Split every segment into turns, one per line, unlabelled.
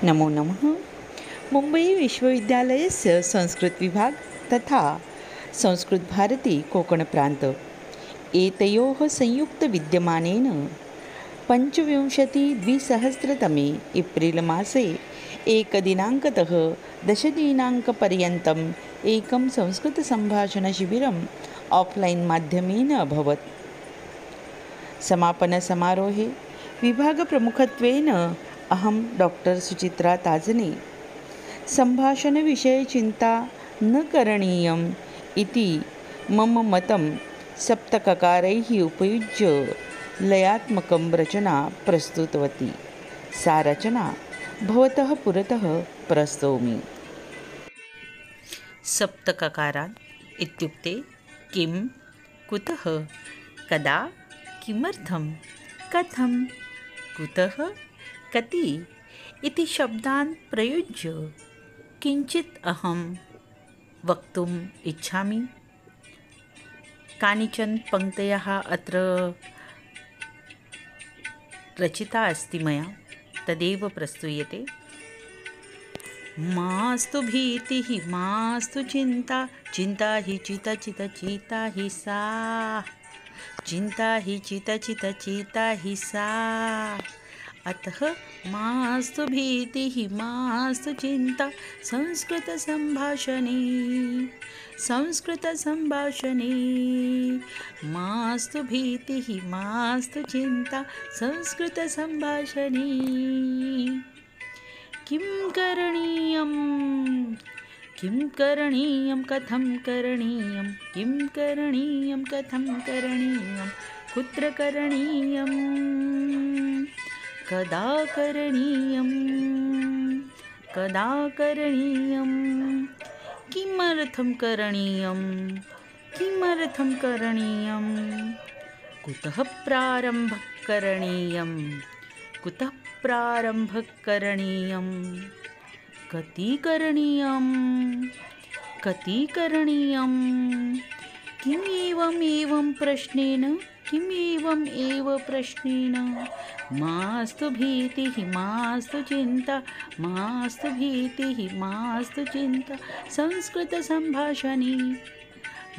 नमो नमः। मुंबई विश्वविद्यालयस्य संस्कृत विभाग तथा संस्कृत भारती कोकण प्रान्त एतयोः संयुक्तविद्यमानेन 25/2000 एप्रिल् मासे 1 दिनाङ्कतः 10 दिनाङ्कपर्यन्तम् एकं संस्कृतसम्भाषणशिबिरम् आफ्लैन् माध्यमेन अभवत्। समापनसमारोहे विभागप्रमुखत्वेन अहं डॉक्टर सुचित्रा ताजने सम्भाषणविषये चिन्ता न करणीयम् इति मम मतं सप्तककारैः उपयुज्य लयात्मकं रचना प्रस्तुतवती। सा रचना भवतः पुरतः प्रस्तौमि। सप्तककारान् इत्युक्ते किं, कुतः, कदा, किमर्थं, कथं, कुतः, कति इति शब्दान् प्रयुज्य किञ्चित् अहं वक्तुम् इच्छामि। कानिचन पङ्क्तयः अत्र रचिता अस्ति मया, तदेव प्रस्तूयते। मास्तु भीतिः मास्तु चिन्ता, चिन्ता हि चिता हि सा, चिन्ता हि चिता हि सा। अतः मास्तु भीतिः मास्तु चिन्ता संस्कृतसम्भाषणे मास्तु भीतिः मास्तु चिन्ता संस्कृतसम्भाषणे। किं करणीयं कथं करणीयं, किं करणीयं कथं करणीयं, कुत्र करणीयं, कदा करणीयं, किमर्थं करणीयं, कुतः प्रारम्भः करणीयं, कति करणीयं, किम् एवं प्रश्नेन, मास्तु भीतिः मास्तु चिन्ता संस्कृतसम्भाषणे,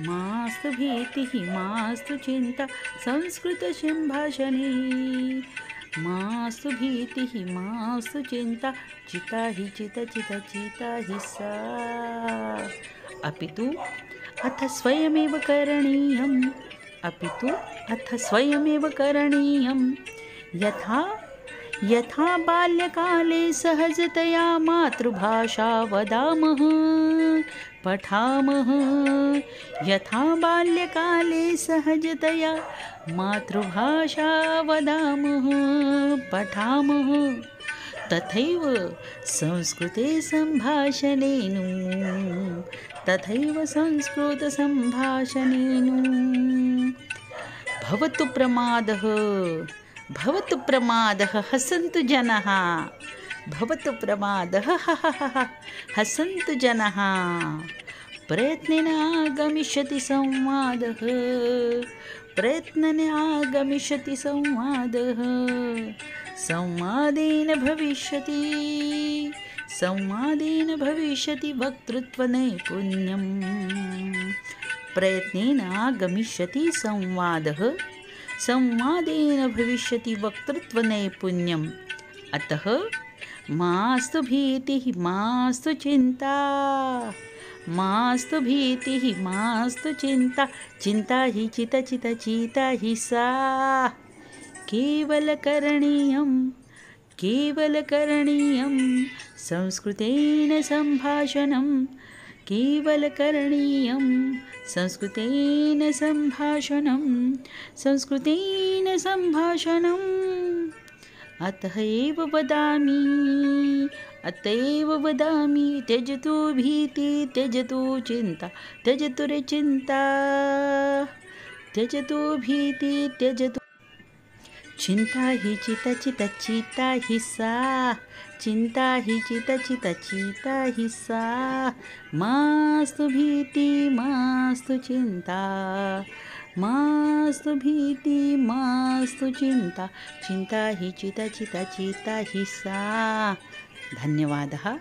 मास्तु भीतिः मास्तु चिन्ता संस्कृतसम्भाषणे, मास्तु भीतिः मास्तु चिन्ता चिता हि सा। अपितु अथ स्वयमेव करणीयं, यथा बाल्यकाले सहजतया मातृभाषा वदामः पठामः, यथा बाल्यकाले सहजतया मातृभाषा वदामः पठामः, तथैव संस्कृते सम्भाषणेन, भवतु प्रमादः हसन्तु जनाः, हसन्तु जनाः, प्रयत्नेन आगमिष्यति संवादः, संवादेन भविष्यति वक्तृत्वनैपुण्यम्, प्रयत्नेन आगमिष्यति संवादेन भविष्यति वक्तृत्वनैपुण्यम्। अतः मास्तु भीतिः मास्तु चिन्ता, चिन्ता हि चिता हि सा। केवल करणीयं संस्कृतेन सम्भाषणं, संस्कृतेन सम्भाषणम्। अतः एव वदामि, त्यजतु भीति त्यजतु चिन्ता, त्यजतु भीति त्यजतु चिन्ता हि चिता हि सा, चिन्ता हि चिता हि सा। मास्तु भीति मास्तु चिन्ता, मास्तु भीति मास्तु चिन्ता, चिन्ता हि चिता हि सा। धन्यवादः।